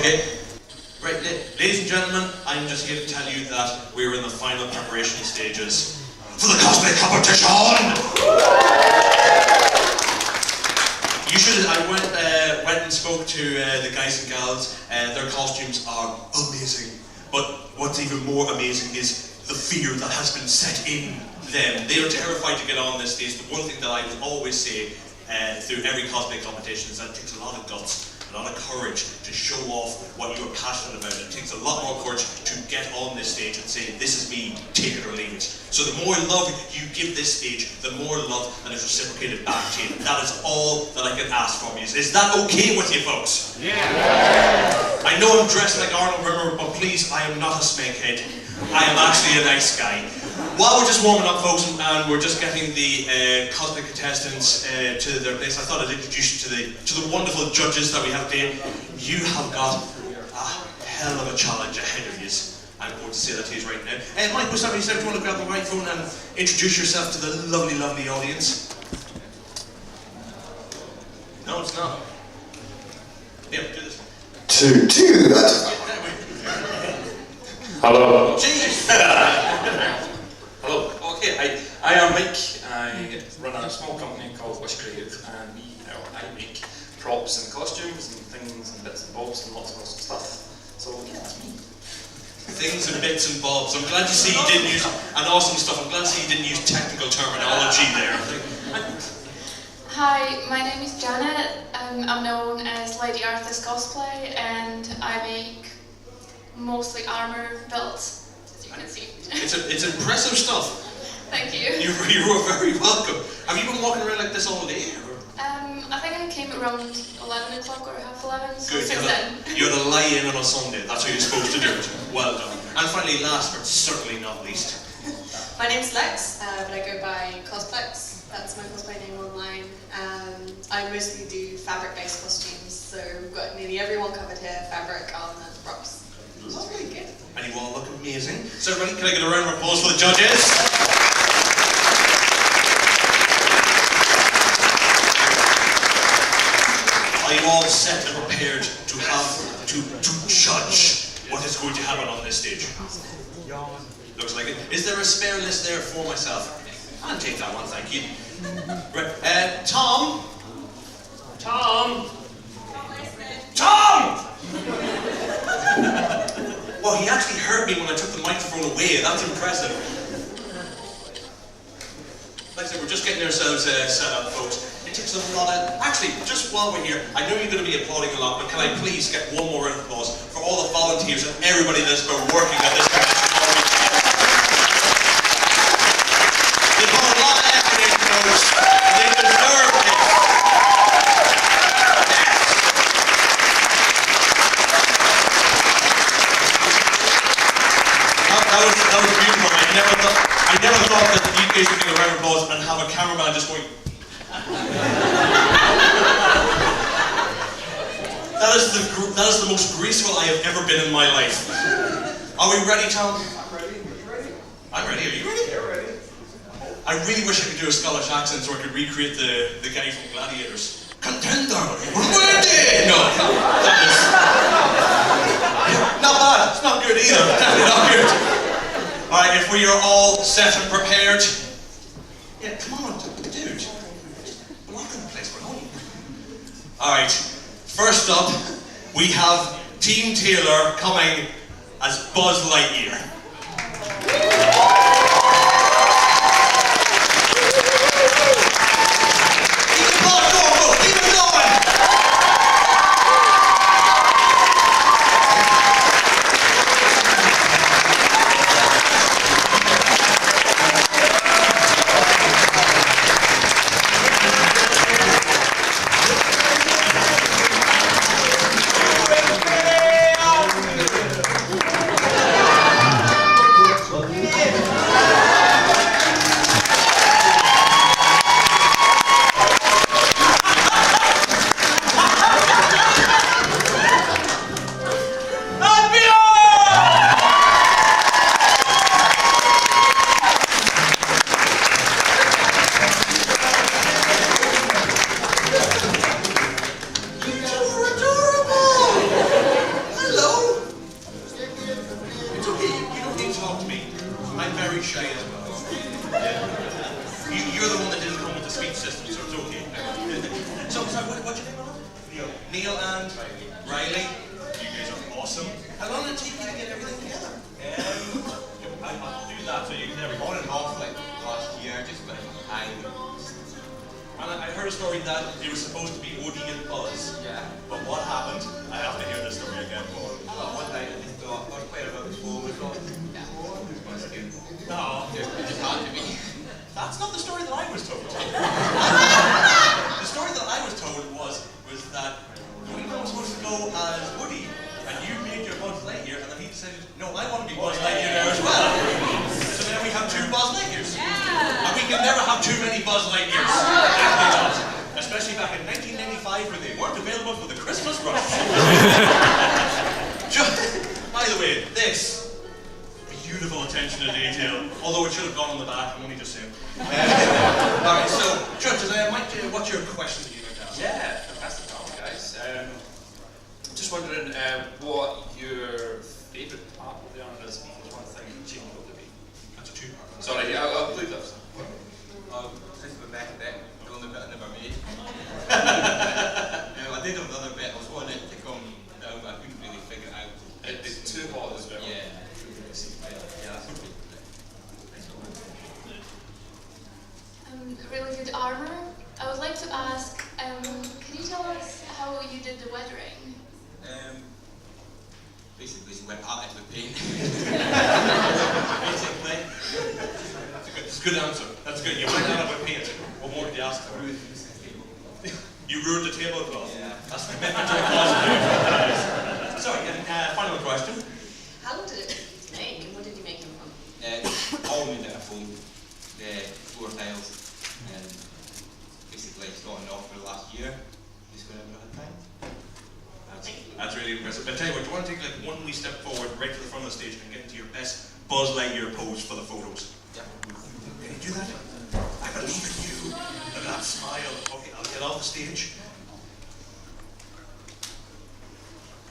Okay. Right, ladies and gentlemen, I'm just here to tell you that we're in the final preparation stages for the Cosplay Competition! You should. I went and spoke to the guys and gals. Their costumes are amazing. But what's even more amazing is the fear that has been set in them. They are terrified to get on this stage. The one thing that I would always say through every cosplay competition is that it takes a lot of guts, a lot of courage to show off what you are passionate about. It takes a lot more courage to get on this stage and say, this is me, take it or leave it. So the more love you give this stage, the more love that is reciprocated back to you. That is all that I can ask from you. Is that okay with you folks? Yeah! I know I'm dressed like Arnold Rimmer, but please, I am not a snakehead. I am actually a nice guy. While we're just warming up, folks, and we're just getting the cosplay contestants to their place, I thought I'd introduce you to the wonderful judges that we have today. You have got a hell of a challenge ahead of you. I'm going to say that to you right now. Mike, what's happening? Do you want to grab the microphone and introduce yourself to the lovely, lovely audience? No, it's not. Yeah, do this one. Two. Hello. Jeez. Hello. Okay, I am Mike. I run a small company called Wish Creative, and I make props and costumes and things and bits and bobs and lots of awesome stuff. So yeah, that's me. Things and bits and bobs. I'm glad to see you didn't use and awesome stuff. I'm glad to see you didn't use technical terminology there. Hi, my name is Janet. I'm known as Lady Arthur's Cosplay, and I make mostly armor builds, as you can see. It's impressive stuff. Thank you. You are very welcome. Have you been walking around like this all day? Or? I think I came around 11 o'clock or half 11, so good. since then. You had to lie in on a Sunday. That's how you're supposed to do it. Well done. And finally, last but certainly not least. My name's Lex, but I go by Cosplex. That's my cosplay name online. And I mostly do fabric-based costumes, so we've got nearly everyone covered here: fabric, armor, props. Lovely. Good. And you all look amazing. So everybody, can I get a round of applause for the judges? Are you all set and prepared to judge what is going to happen on this stage? Looks like it. Is there a spare list there for myself? I'll take that one, thank you. Right, Tom? Well, he actually heard me when I took the microphone away. That's impressive. Like I said, we're just getting ourselves set up, folks. It takes a lot of... Actually, just while we're here, I know you're going to be applauding a lot, but can I please get one more round of applause for all the volunteers and everybody that's been working at this convention all week. They put a lot of effort in, folks. They deserve it. That was beautiful. I never thought that you guys would give a round of applause and have a cameraman just going. That is the most graceful I have ever been in my life. Are we ready, Tom? I'm ready. Are you ready? I'm ready. Are you ready? Yeah, ready. I really wish I could do a Scottish accent so I could recreate the guy from Gladiators. Contender, ready! No, that is not bad. It's not good either. Definitely not good. All right, if we are all set and prepared. Yeah, come on, dude. Block in the place, we're home. All right. First up, we have Team Taylor coming as Buzz Lightyear. speech system, so it's okay. So, what's your name, Ron? Neil. Neil and Riley. You guys are awesome. How long did it take you to get everything together? I'll do that. So you can have on and off like last year, just like And I heard a story that it was supposed to be Odie and Buzz. Yeah. But what happened? I have to hear this story again, Paul. One night I just thought, I was playing around with phone, was on. Yeah. No. It just had to be. That's not the story that I was told. The story that I was told was that we were supposed to go as Woody, and you made your Buzz Lightyear, and then he decided, no, I want to be Buzz Lightyear now as well. So then we have two Buzz Lightyears. Yeah. And we can never have too many Buzz Lightyears. Definitely not. Especially back in 1995 where they weren't available for the Christmas rush. By the way, this beautiful attention to detail, although it should have gone on the back, I'm only just saying. Alright, so, judges, what's your question that you'd like to ask? Yeah, fantastic talk, guys. Just wondering what your favourite part of the honour is. If there's one thing you change what to be. That's a two-part. Sorry, I'll leave that. SpiderBecky, the only bit I never made. I did have another bit, I was wanting it to come down, but I couldn't really figure it out. It's too hot as well. Yeah. Yeah, that's okay. Really good armor. I would like to ask, can you tell us how you did the weathering? Basically, she went at it with paint. Basically. That's a good answer. That's good. You went at it with paint. What more did you ask for? You ruined the tablecloth. Yeah. That's commitment to the cause. Sorry, final question. How long did it make, and what did you make them from? All made out of foam, the floor tiles, and basically starting off for the last year, just whenever I had time. That's really impressive. But tell you what, do you want to take like one wee step forward, right to the front of the stage, and get into your best Buzz Lightyear pose for the photos? Yeah. Can you do that? I believe in you. Look at that smile. Okay, I'll get off the stage.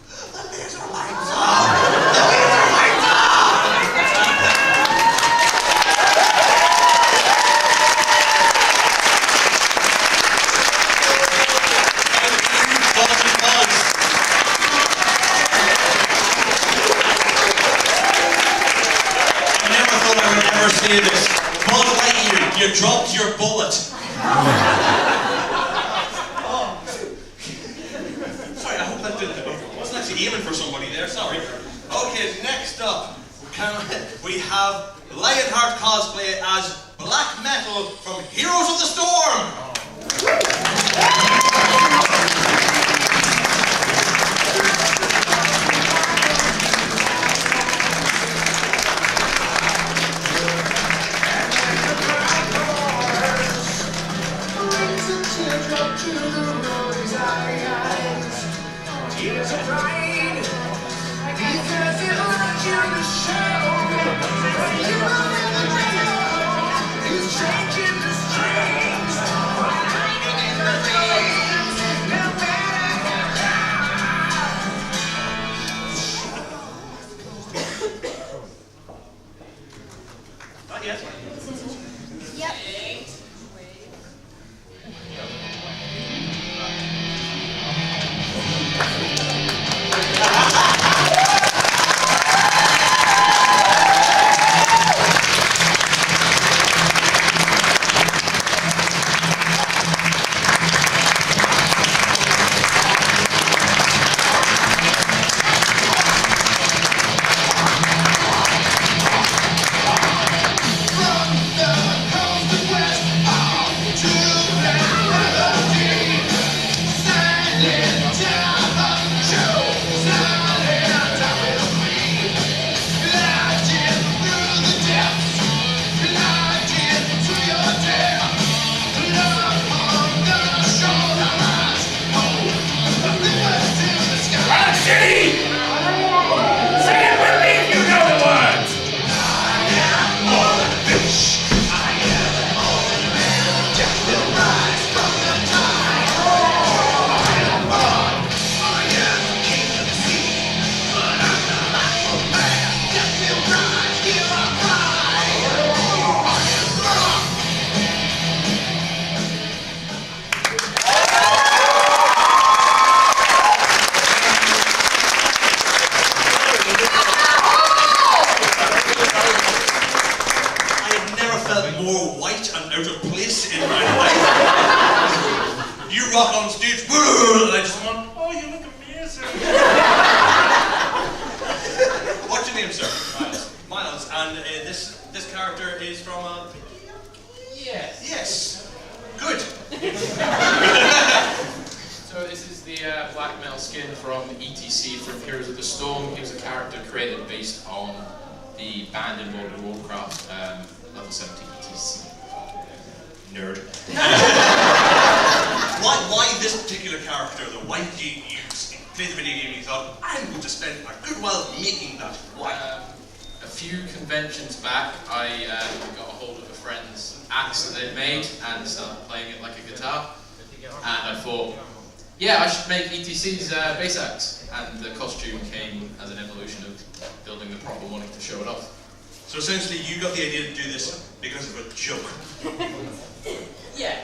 The laser lights up! The laser lights say this. Buzz Lightyear, you dropped your bullet. Sorry, I hope that didn't. I wasn't actually aiming for somebody there, sorry. Okay, next up, we have Lionheart Cosplay as Black Metal from Heroes of the Storm. this in my life. You rock on stage, and I just went, oh, you look amazing. What's your name, sir? Miles. Miles, and this character is from a... Yes. Yes. Good. So this is the black metal skin from ETC from Heroes of the Storm. He was a character created based on the band in World of Warcraft, level 70 ETC. Nerd. Why this particular character though? Why did you play the video game and you thought, I'm going to spend a good while making that? Why? A few conventions back, I got a hold of a friend's axe that they'd made and started playing it like a guitar. And I thought, yeah, I should make ETC's bass axe. And the costume came as an evolution of building the proper one to show it off. So essentially, you got the idea to do this because of a joke. Yeah.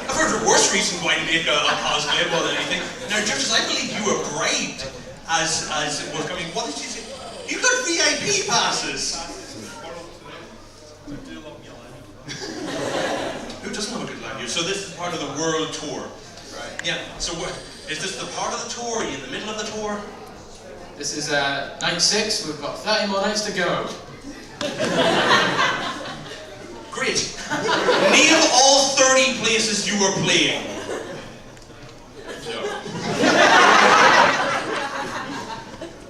I've heard of worse reasons why to make a cosplay more than anything. Now, Judges, I believe you were bribed as it was coming. What did you say? You got VIP passes! Who doesn't have a good live view? So this is part of the world tour. Right. Yeah, so is this the part of the tour? Are you in the middle of the tour? This is night 6, we've got 30 more nights to go. Great. Name all 30 places you were playing. No.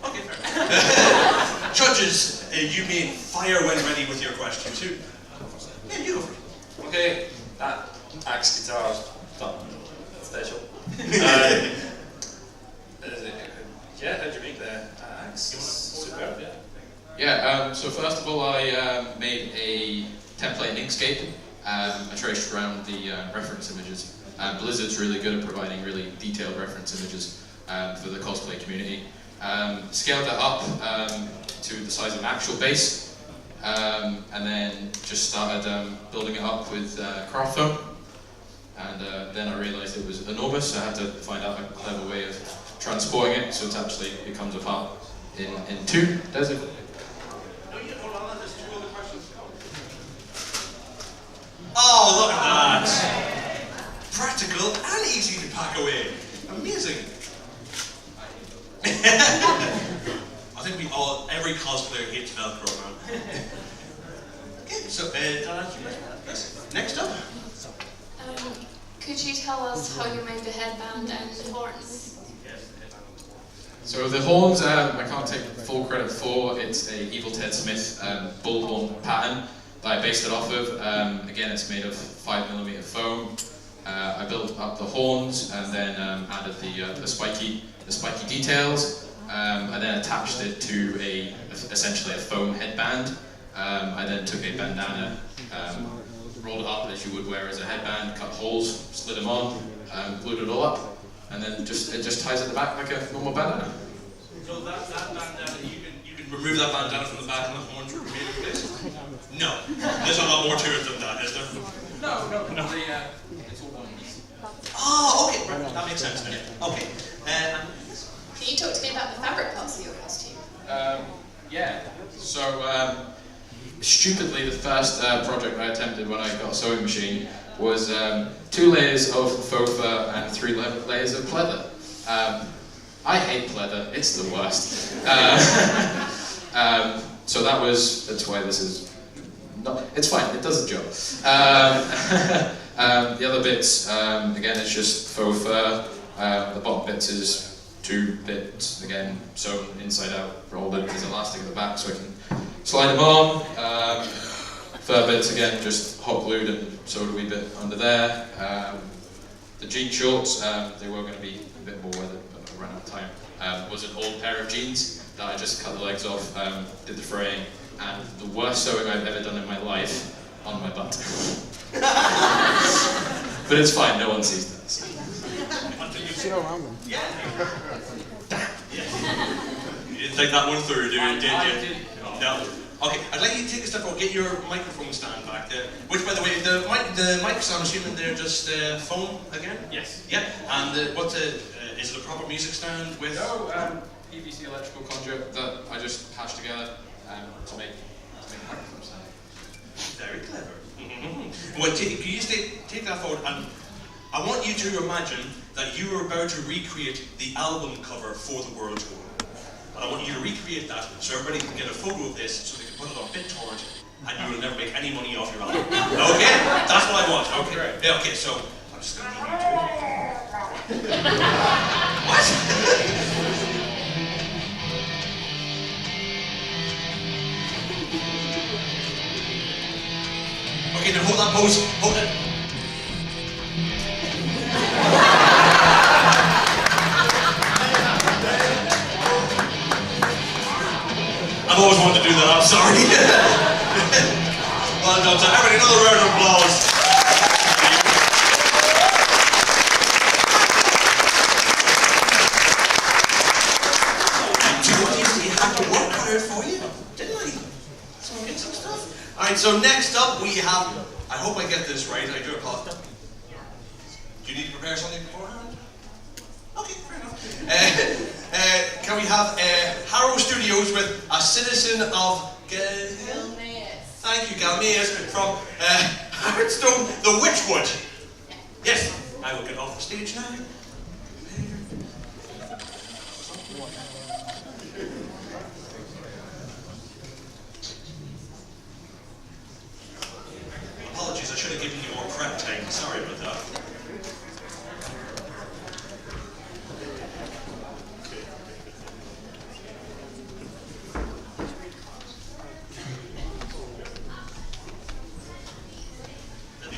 Okay, fair. Judges, you may fire when ready with your questions. Yeah, you go for it. Okay, that axe guitar is done. Special. Yeah, how'd you make the axe? Superb, yeah. Yeah, so first of all I made a template in Inkscape. I traced around the reference images. Blizzard's really good at providing really detailed reference images for the cosplay community. Scaled that up to the size of an actual base, and then just started building it up with craft foam. And then I realised it was enormous, so I had to find out a clever way of transporting it so it actually becomes a part in two. Does it? Hold on, there's 2 other questions. Oh, look at that! Practical and easy to pack away. Amazing. I think every cosplayer hates Velcro, man. Okay, so, next up. Could you tell us how you made the headband and the horns? So the horns, I can't take full credit for. It's a Evil Ted Smith bullhorn pattern that I based it off of. Again, it's made of 5mm foam. I built up the horns and then added the spiky details. I then attached it to essentially a foam headband. I then took a bandana, rolled it up as you would wear as a headband, cut holes, slid them on, glued it all up, and then it just ties at the back like a normal bandana. So that bandana, you can remove that bandana from the back and the horns remain in place? No. There's a lot more to it than that, is there? No. It's all one piece. Oh, okay, right, that makes sense. Okay. Can you talk to me about the fabric parts of your costume? Yeah. So, stupidly, the first project I attempted when I got a sewing machine was 2 layers of faux fur and 3 layers of pleather. I hate pleather, it's the worst. So that's why this is not, it's fine, it does the job. The other bits, again, it's just faux fur. The bottom bits is 2 bits, again, sewn inside out, rolled in, there's elastic at the back so I can slide them on. Fur bits, again, just hot glued and sewed a wee bit under there. The jean shorts, they were going to be a bit more weathered, but I ran out of time. Was an old pair of jeans that I just cut the legs off, did the fraying, and the worst sewing I've ever done in my life on my butt. But it's fine, no one sees this. Yeah. You didn't think that one through, did you? No. Okay, I'd like you to take a step forward, get your microphone stand back there. Which, by the way, the mics, I'm assuming they're just foam again? Yes. Yeah, and is it a proper music stand with... No, PVC electrical conduit that I just hashed together to make a microphone stand. Very clever. Well, can you take that forward, and I want you to imagine that you are about to recreate the album cover for the World Tour. And I want you to recreate that so everybody can get a photo of this so they can put it on BitTorrent and you will never make any money off your album. Okay? That's what I want. Okay. Yeah, okay, so I'm just going to leave you to it. What? Okay, now hold that pose. Hold it. I've always wanted to do that, I'm sorry. Well done, so everybody, another round of applause. Do you have to work hard for you? Didn't I? So I get some stuff. Alright, so next up we have, I hope I get this right, I do apologize. Do you need to prepare something beforehand? Okay, fair enough. Can we have Harrow Studios with a citizen of Thank you, Galmaeus from Hearthstone, the Witchwood. Yes, I will get off the stage now. Apologies, I should have given you more prep time. Sorry about that.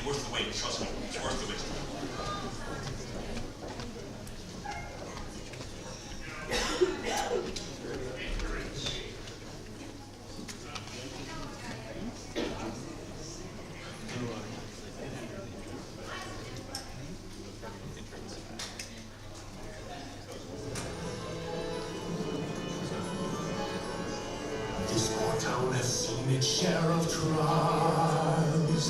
Worth the wait, trust me, it's worth the wait. This poor town has seen its share of trials.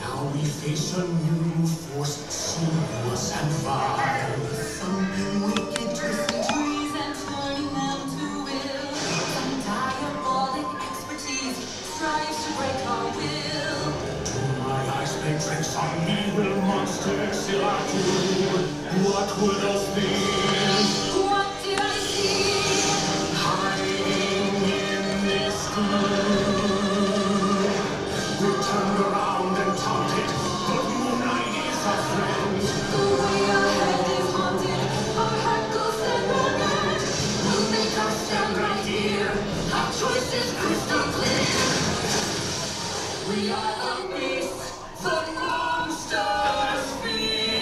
Now we face a new force, sinuous and vile. Something wicked, twisting trees and turning them to will. Some diabolic expertise strives to break our will. Do my eyes play tricks on evil monsters? Still I do. What would those be? What did I see? Hiding in this gloom. We turned around and taunted, but Moonlight is our friend. The way our head is haunted, our heart goes stand. We'll make our stand right here. Our choice is crystal clear. We are the beast, the monsters fear.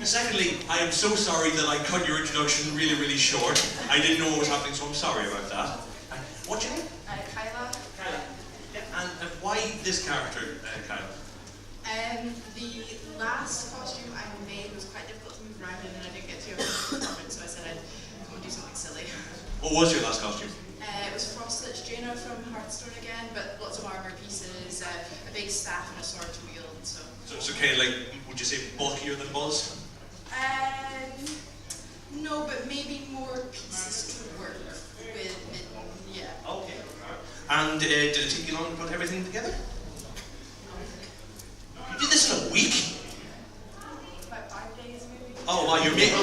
Secondly, I am so sorry that I cut your introduction really, really short. I didn't know what was happening, so I'm sorry about that. What's your name? Kyla. Kyla. Yeah, and why this character, Kyla? The last costume I made was quite difficult to move around in, and I didn't get to your department, so I said I'd come and do something silly. What was your last costume? It was Frostlich Jaina from Hearthstone again, but lots of armor pieces, a big staff and a sword to wield, and so. So kind of like, would you say bulkier than Buzz? No, but maybe more pieces to work with, yeah. Okay. And did it take you long to put everything together? You did this in a week? About 5 days, maybe. Oh, wow, you're making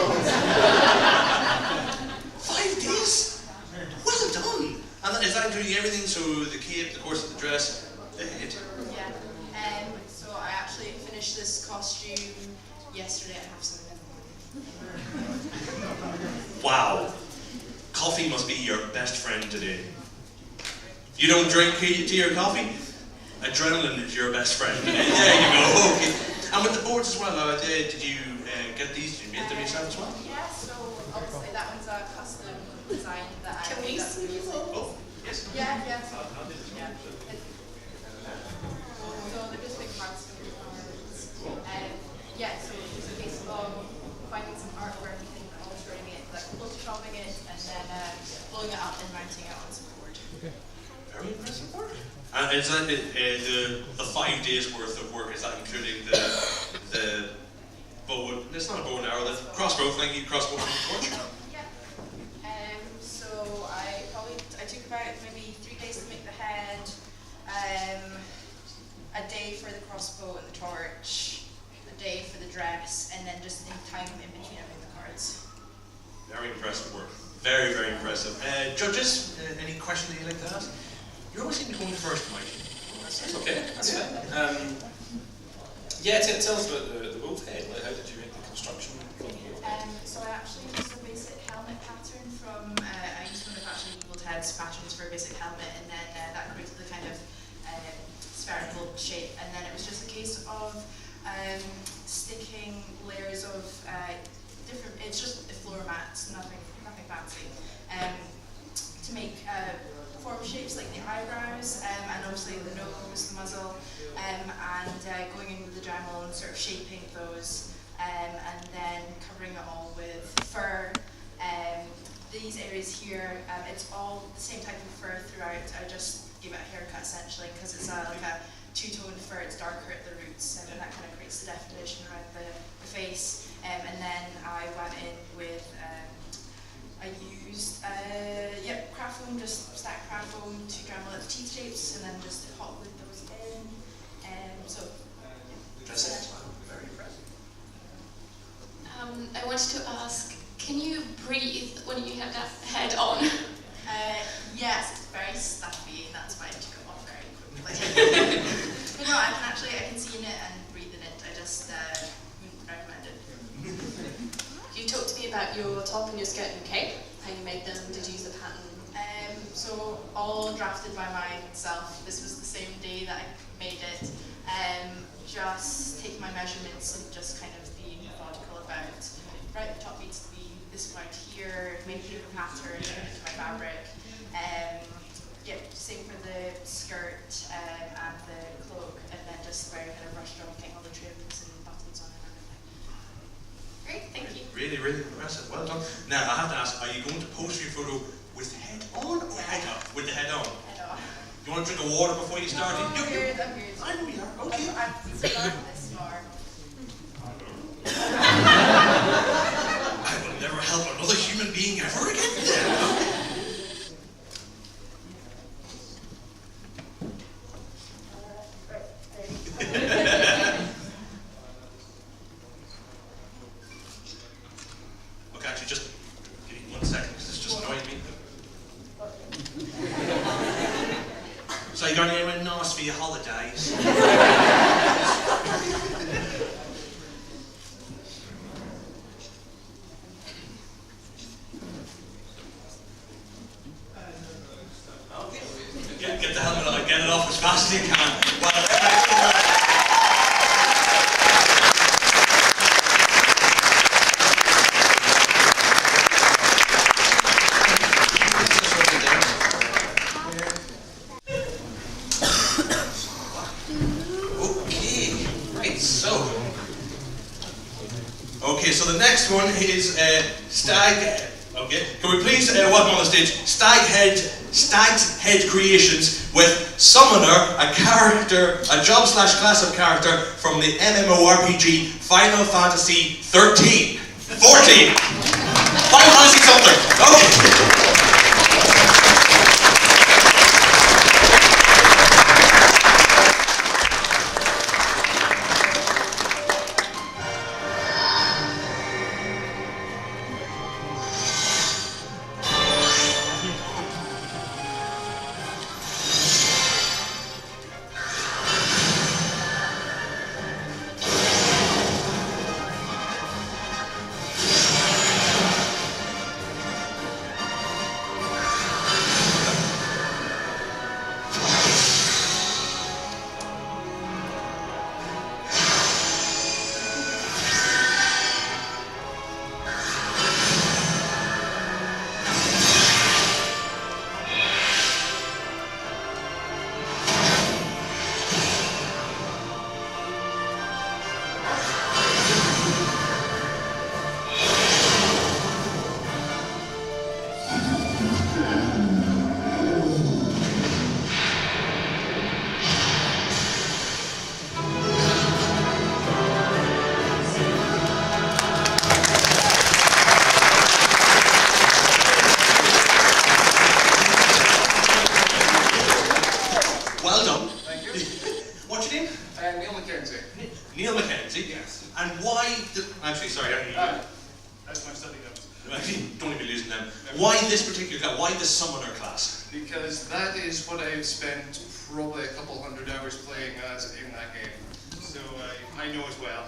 5 days? Well done. And is that including everything? So the cape, the corset, the dress, the head? Yeah. So I actually finished this costume yesterday at half 7 in the morning. Wow. Coffee must be your best friend today. You don't drink tea or coffee? Adrenaline is your best friend. There you go. Okay. And with the boards as well, did you get these? Did you make them yourself as well? Yeah, so obviously that one's a custom design that I Can we see? Oh, yes. Yeah, yeah. So they're just big parts of the cards. Yeah, so it's a case of finding some artwork and altering blowing it up and mounting it on some board. Very impressive work. And is that the 5 days worth of work? Is that including the bow? It's not a bow and arrow. The crossbow. Thank you, crossbow and torch. Yeah. So I took about maybe 3 days to make the head, a day for the crossbow and the torch, a day for the dress, and then just in time in between I made the cards. Very impressive work. Very, very impressive. Judges, any questions that you'd like to ask? You always seem to go in first, Mike. That's okay. That's fine. Yeah, tell us about the wolf head. Like, how did you make the construction from the wolf head? So I actually used a basic helmet pattern from, I used one of actually Evil Ted's patterns for a basic helmet, and then that created the kind of spherical shape, and then it was just a case of sticking layers of different, it's just floor mats, nothing fancy, to make form shapes like the eyebrows, and obviously the nose, the muzzle, and going in with the Dremel and sort of shaping those, and then covering it all with fur. These areas here, it's all the same type of fur throughout. I just give it a haircut essentially because it's like a two-tone fur. It's darker at the roots, and that kind of creates the definition around the face. And then I went in with, I used craft foam, just stacked craft foam to Dremel at the teeth shapes, and then just hot glued those in. That's it. Very impressive. I wanted to ask, can you breathe when you have that head on? Yes, it's very stuffy, and that's why I took it off very quickly. But no, I can see in it and breathe in it. I just wouldn't recommend it. You talked to me about your top and your skirt and cape, how you made them, did you use the pattern? So all drafted by myself. This was the same day that I made it. Just taking my measurements and just kind of being methodical about, right, the top needs to be this amount here, making a pattern into my fabric. Same for the skirt and the cloak, and then just very kind of rushed on getting all the trims and buttons on and everything. Great, thank you. Really, really impressive. Well done. Now, I have to ask, are you going to post your photo with the head on or head up? With the head on. Head on. You want to drink a water before you start? I'm good. I know you are. Okay. I've learned this far. I will never help another human being ever again. Okay, actually, just give me 1 second because it's just annoying me. So, you going anywhere nice for your holidays? Get the helmet on and get it off as fast as you can. Well, okay, so the next one is Stag. Okay, can we please welcome on the stage Stag's Head Creations with Summoner, a character, a job/class of character from the MMORPG Final Fantasy 13. 14! Final Fantasy something! Okay. Don't even be losing them. Why this particular class? Why this summoner class? Because that is what I've spent probably a couple hundred hours playing as in that game. So I know as well.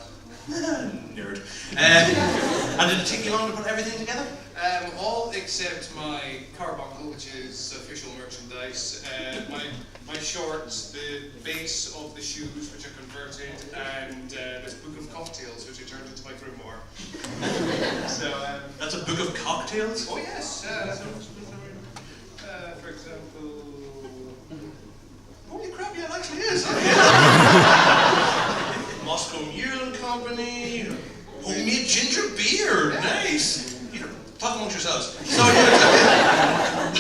Nerd. And did it take you long to put everything together? All except my carbuncle, which is official merchandise, my shorts, the base of the shoes, which are converted, and this book of cocktails, which I turned into my grimoire. So that's a book of cocktails? Oh yes. For example. Holy crap! Yeah, it actually is. Moscow Mule and Company, homemade ginger beer, nice. You know, talk amongst yourselves. So yeah,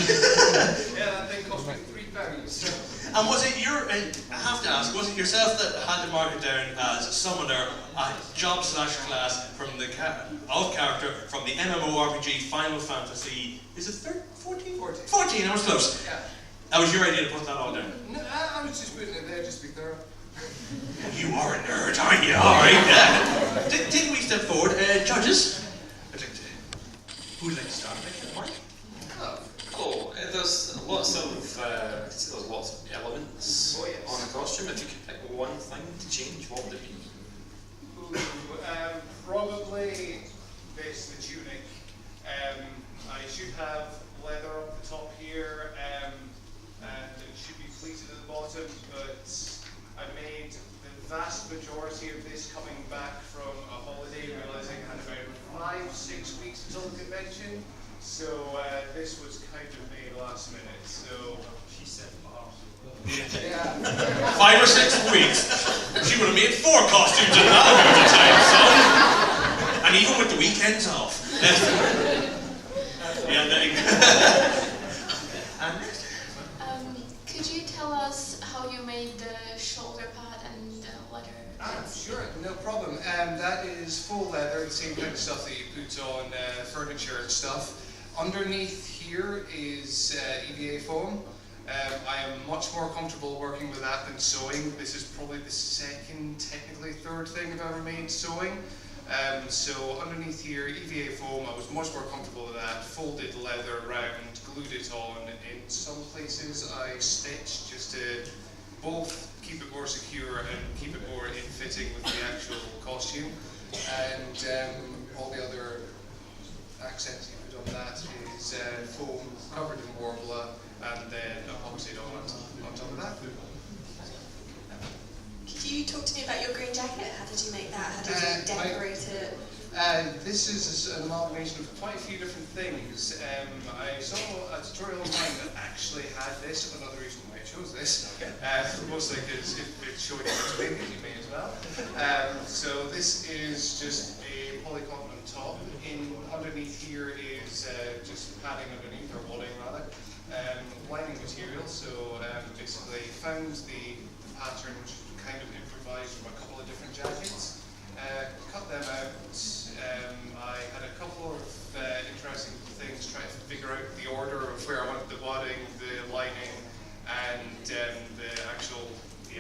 that thing cost me £3. And was it I have to ask, was it yourself that had to mark it down as summoner, a job/class from the character from the MMORPG Final Fantasy? Is it 14? 14. I was close. Yeah. That was your idea to put that all down. No, I was just putting it there just to be thorough. You are a nerd, aren't you? All right. Yeah. Take a wee step forward. Judges, who would like to start? Mike? Oh, there's lots of elements on a costume. If you could pick one thing to change, what would it be? Probably this, the tunic. I should have leather up the top here, and it should be pleated at the bottom, but I made the vast majority of this coming back from a holiday, realizing I had about 5-6 weeks until the convention. So this was kind of made last minute. So she said, yeah. 5 or 6 weeks. She would have made 4 costumes in that amount of time, son. And even with the weekends off. Yeah, there you go. Could you tell us how you made the shoulder pad and the leather? Sure, no problem. That is full leather, the same kind of stuff that you put on furniture and stuff. Underneath here is EVA foam. I am much more comfortable working with that than sewing. This is probably the second, technically third thing I've ever made sewing. So underneath here, EVA foam, I was much more comfortable with that. Folded leather around, glued it on. In some places I stitched just to both keep it more secure and keep it more in fitting with the actual costume. And all the other accents you put on that is foam covered in Warbler and then epoxied on top of that. Could you talk to me about your green jacket? How did you make that? How did you decorate it? This is an amalgamation of quite a few different things. I saw a tutorial online that actually had this, another reason why I chose this, mostly because it's showing you how to make it, you may as well. So this is just a polycotton top. Underneath here is just padding underneath, or wadding rather, lining material. So basically found the pattern, which is kind of improvised from a couple of different jackets. Cut them out. I had a couple of interesting things trying to figure out the order of where I wanted the wadding, the lining, and the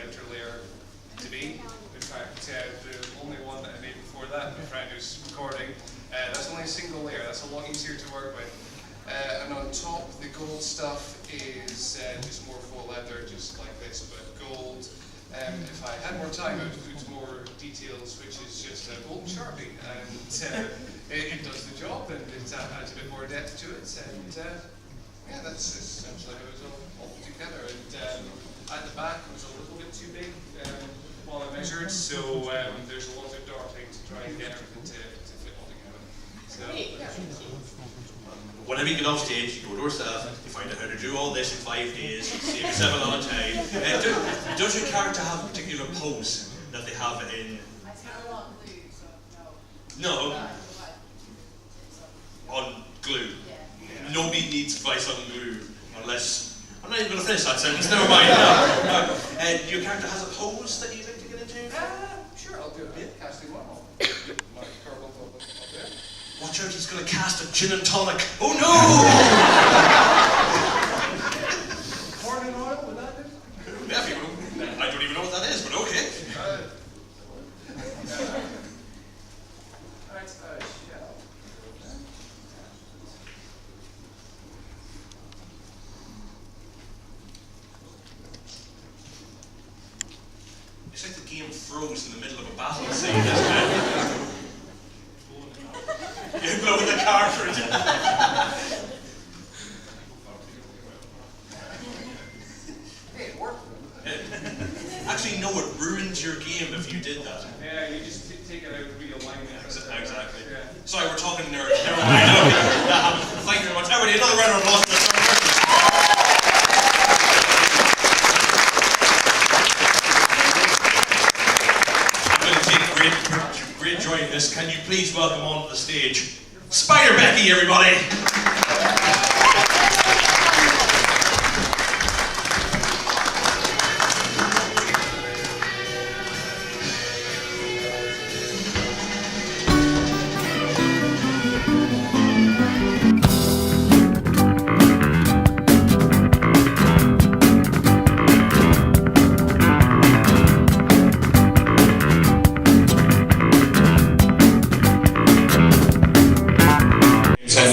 outer layer to be. In fact, the only one that I made before that, my friend who's recording, that's only a single layer. That's a lot easier to work with. And on top, the gold stuff is just more full leather, just like this, but gold. If I had more time, I would put more details, which is just a golden Sharpie, and it does the job, and it adds a bit more depth to it, and yeah, that's essentially how it was all put together. And at the back, it was a little bit too big while I measured, so there's a lot of darting to try and get everything to fit all together. So, whenever you get off stage, you go to yourself, you find out how to do all this in 5 days, save yourself a lot of time. Does your character have a particular pose that they have in? No. On glue. Nobody needs advice on glue unless. I'm not even going to finish that sentence, never mind. Your character has a pose that you'd like to get into? Sure, I'll do a bit. Casting one. My carbuncle up there. Watch out, he's going to cast a gin and tonic. Oh no! Corn and oil, would that do? Yeah, I don't even know what that is, but okay. Alright, shell. froze in the middle of a battle scene, isn't it? You blow the cartridge. Actually, no, it ruins your game if you did that. Yeah, you just take it out of real line. Exactly. Yeah. Sorry, we're talking nerds. Never mind. Okay. Thank you very much. Everybody, another round of applause for the third person. I'm going to take great joy in this. Can you please welcome onto the stage SpiderBecky, everybody.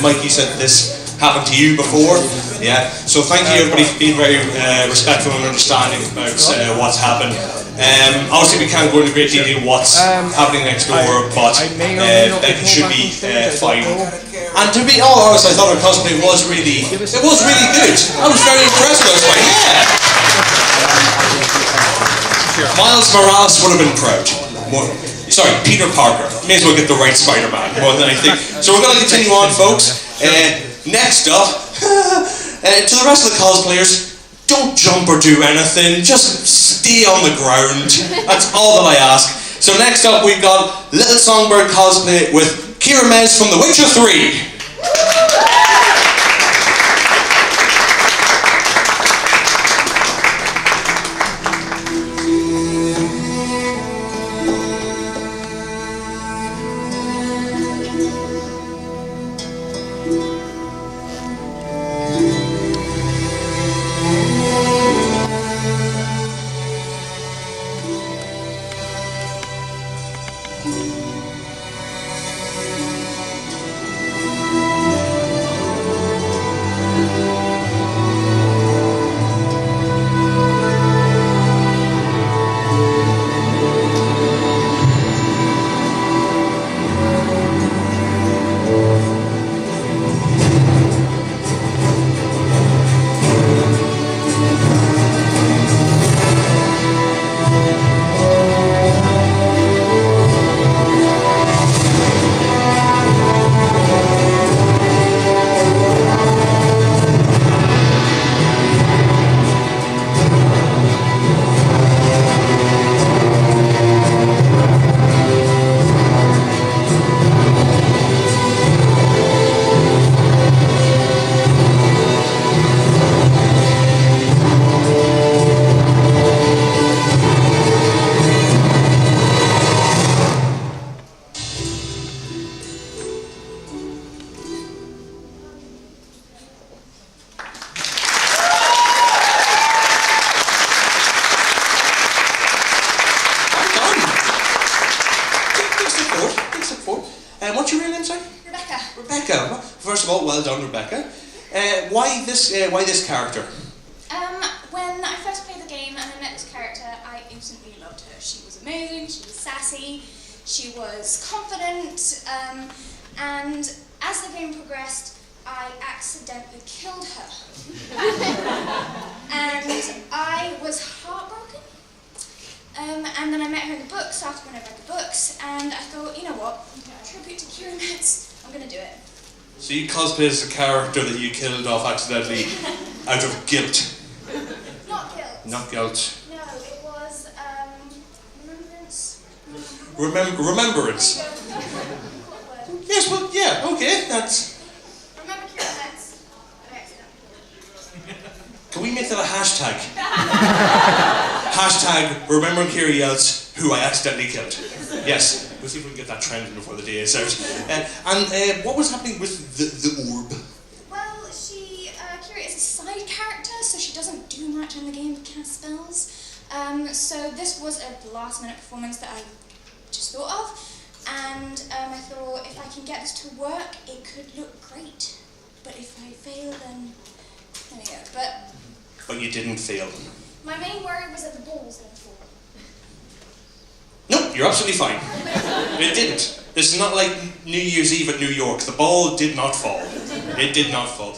Mikey said this happened to you before, yeah. So thank you everybody for being very respectful and understanding about what's happened. Obviously we can't go into great detail what's happening next door, but Becky should be fine. And to be all honest, I thought her cosplay was really good. I was very impressed with it. Yeah. Miles Morales would have been proud. Sorry, Peter Parker. May as well get the right Spider-Man more than anything. So we're going to continue on, folks. Next up, to the rest of the cosplayers, don't jump or do anything. Just stay on the ground. That's all that I ask. So next up, we've got Little Songbird cosplay with Kira Mez from The Witcher 3. What's your real name, sorry? Rebecca. Rebecca. First of all, well done, Rebecca. Why this character? When I first played the game and I met this character, I instantly loved her. She was amazing, she was sassy, she was confident, and as the game progressed, I accidentally killed her. And I was heartbroken. And then I met her in the books after when I read the books, and I thought, you know what, tribute to Kira Metz, I'm going to do it. So you cosplayed as a character that you killed off accidentally out of guilt? Not guilt. Not guilt. No, it was, remembrance. Remembrance? Yes, well, yeah, okay, that's... Remember Kira Metz, I accidentally killed her. Can we make that a hashtag? Hashtag remembering Kira Yelts, who I accidentally killed. Yes, we'll see if we can get that trending before the day is out. And what was happening with the orb? Well, Kira is a side character, so she doesn't do much in the game to cast spells. So this was a last minute performance that I just thought of, and I thought if I can get this to work, it could look great. But if I fail, then there we go. But you didn't fail. My main worry was that the ball was going to fall. You're absolutely fine. It didn't. This is not like New Year's Eve at New York. The ball did not fall. It did not fall.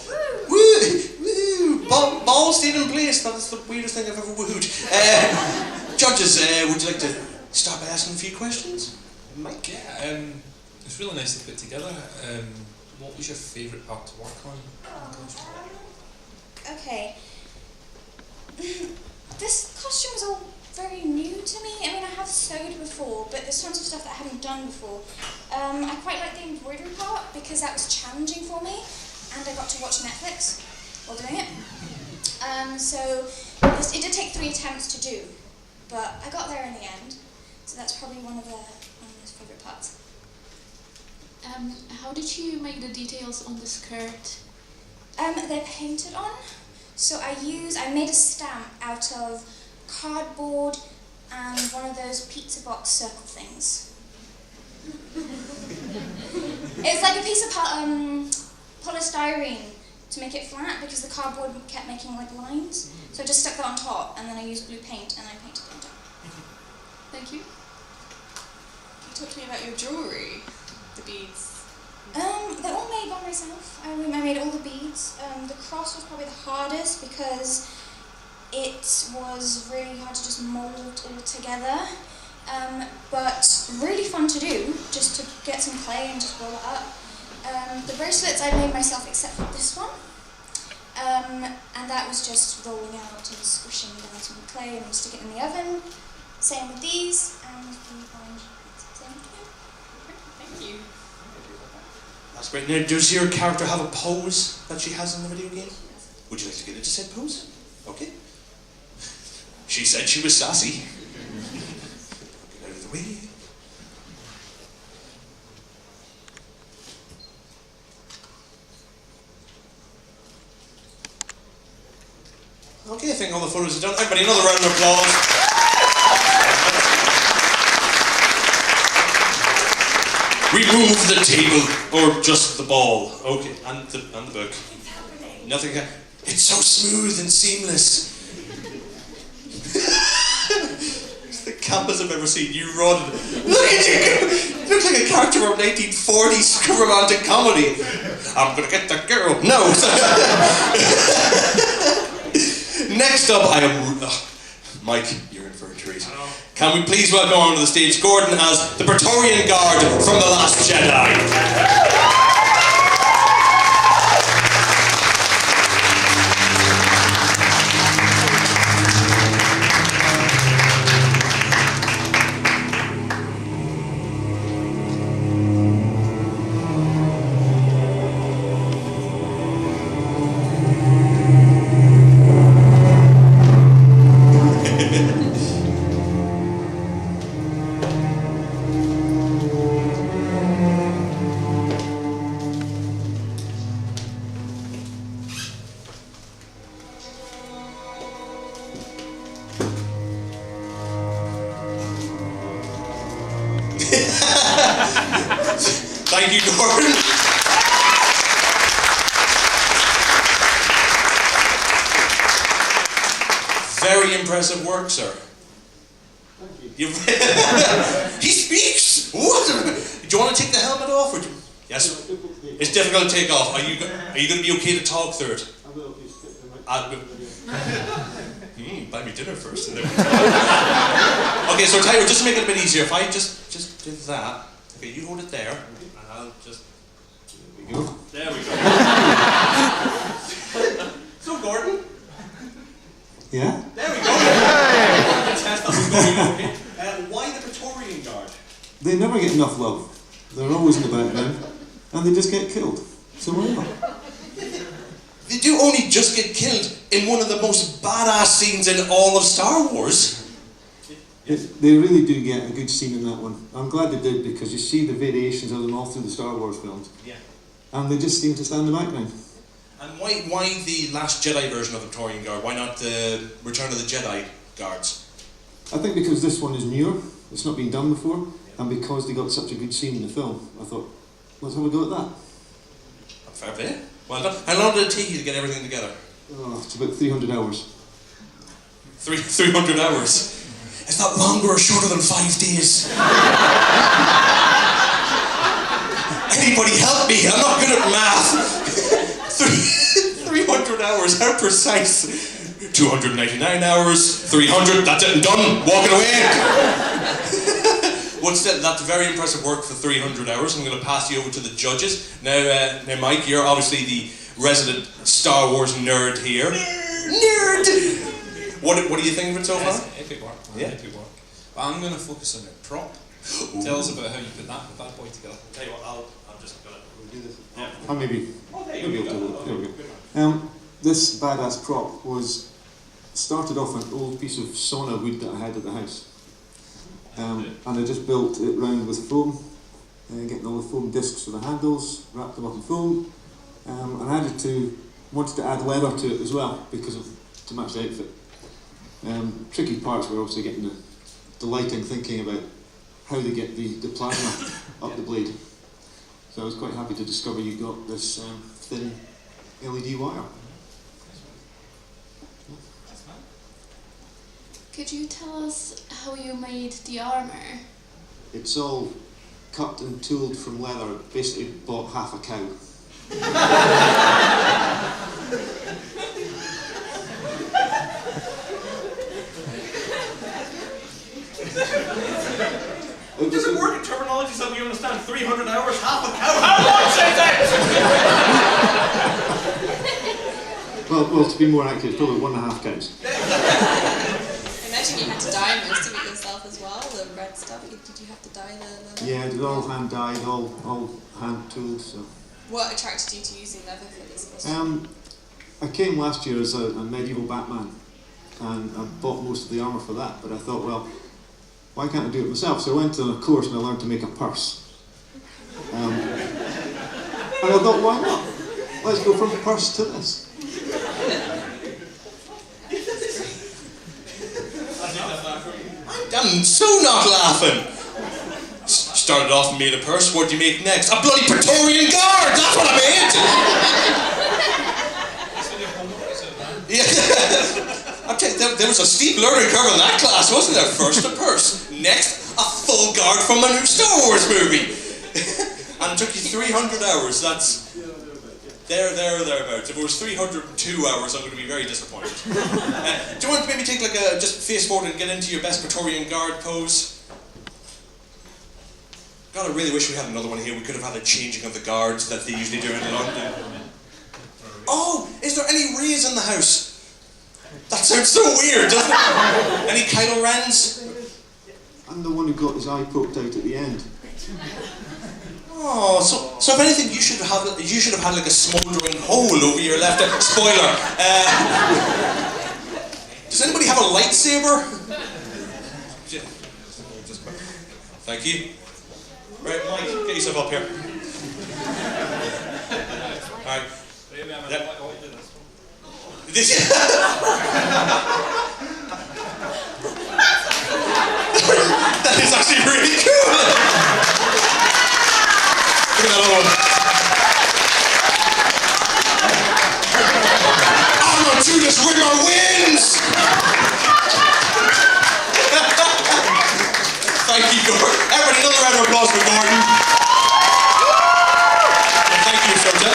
Woo! Woo! Ball stayed in place. That's the weirdest thing I've ever wooed. Judges, would you like to start by asking a few questions? Mike? Yeah, it's really nice to put together. What was your favourite part to work on? Okay. This costume was all very new to me. I mean, I have sewed before, but there's tons of stuff that I haven't done before. I quite like the embroidery part because that was challenging for me, and I got to watch Netflix while doing it. So it did take 3 attempts to do, but I got there in the end. So that's probably one of my most favourite parts. How did you make the details on the skirt? They're painted on. So I made a stamp out of cardboard and one of those pizza box circle things. It's like a piece of polystyrene to make it flat because the cardboard kept making like lines. So I just stuck that on top and then I used blue paint and I painted it on top. Thank you. Can you talk to me about your jewellery? The beads? They're all made by myself. I made all the beads. The cross was probably the hardest because it was really hard to just mould all together. But really fun to do, just to get some clay and just roll it up. The bracelets I made myself except for this one. And that was just rolling out and squishing down some clay and stick it in the oven. Same with these, and the orange. Same with them. Thank you. That's great. Now, does your character have a pose that she has in the video game? Would you like to get into said pose? Okay. She said she was sassy. Get out of the way. Okay, I think all the photos are done. Everybody, another round of applause. Remove the table, or just the ball. Okay, and the book. Nothing. It's so smooth and seamless. It's the campus I've ever seen. You run. Look at you! You look like a character from 1940s romantic comedy. I'm gonna get the girl. No. Next up, I am. Mike, you're in for a treat. Can we please welcome onto the stage Gordon as the Praetorian Guard from The Last Jedi? Thank you, Gordon. Very impressive work, sir. Thank you. He speaks! What? Do you want to take the helmet off? Or yes. It's difficult to take off. Are you going to be okay to talk through it? I will. Buy me dinner first. And then okay, so tell you, just to make it a bit easier, if I just do that. Okay, you hold it there, and I'll just. There we go. There we go. So, Gordon. Yeah? There we go. Test that was going okay. Why the Praetorian Guard? They never get enough love. They're always in the background, and they just get killed. So why not? They do only just get killed in one of the most badass scenes in all of Star Wars. They really do get a good scene in that one. I'm glad they did because you see the variations of them all through the Star Wars films. Yeah. And they just seem to stand in the background. And why the Last Jedi version of the Praetorian Guard? Why not the Return of the Jedi Guards? I think because this one is newer, it's not been done before, and because they got such a good scene in the film, I thought, let's have a go at that. Fair play. Well done. How long did it take you to get everything together? Oh, it's about 300 hours. 300 hours. that longer or shorter than 5 days? Anybody help me? I'm not good at math. 300 hours, how precise? 299 hours, 300, that's it and done, walking away. That's very impressive work for 300 hours. I'm going to pass you over to the judges. Now, Mike, you're obviously the resident Star Wars nerd here. Nerd! What do you think of it so far? Epic work, man, yeah. Epic work. But I'm going to focus on the prop. Ooh. Tell us about how you put that bad boy together. Tell you what, I'm just going to do this. Yeah. Oh, maybe this badass prop started off an old piece of sauna wood that I had at the house. And I just built it round with foam, getting all the foam discs for the handles, wrapped them up in foam, and I wanted to add leather to it as well to match the outfit. Tricky parts were obviously getting the lighting, thinking about how they get the plasma up the blade. So I was quite happy to discover you got this thin LED wire. Could you tell us how you made the armour? It's all cut and tooled from leather. Basically bought half a cow. Does it work in terminology so we understand? 300 hours, half a cow? How much is it? Well, to be more accurate, it's probably 1.5 cows. I imagine you had to dye most of it yourself as well, the red stuff. Did you have to dye the leather? Yeah, it was all hand dyed, all hand tooled. So. What attracted you to using leather for this costume? I came last year as a medieval Batman, and I bought most of the armour for that, but I thought, well, why can't I do it myself? So I went to a course and I learned to make a purse. And I thought, why not? Let's go from purse to this. I'm so not laughing. Started off and made a purse. What do you make next? A bloody Praetorian Guard! That's what I made! Yeah. I'll tell you, there was a steep learning curve in that class, wasn't there? First a purse. Next, a full guard from a new Star Wars movie. And it took you 300 hours. That's thereabouts. If it was 302 hours, I'm going to be very disappointed. Do you want to maybe take just face forward and get into your best Praetorian Guard pose? God, I really wish we had another one here. We could have had a changing of the guards that they usually do in London. Oh, is there any Reys in the house? That sounds so weird, doesn't it? Any Kylo Rens? I'm the one who got his eye poked out at the end. Oh, so if anything, you should have had like a smouldering hole over your left eye. Spoiler. Does anybody have a lightsaber? Thank you. Right, Mike, get yourself up here. Alright. Yep. That is actually really cool! Look at that other one. I'm gonna do this with my wins! Thank you, Gordon. Everybody, another round of applause for Gordon. And thank you, Soja.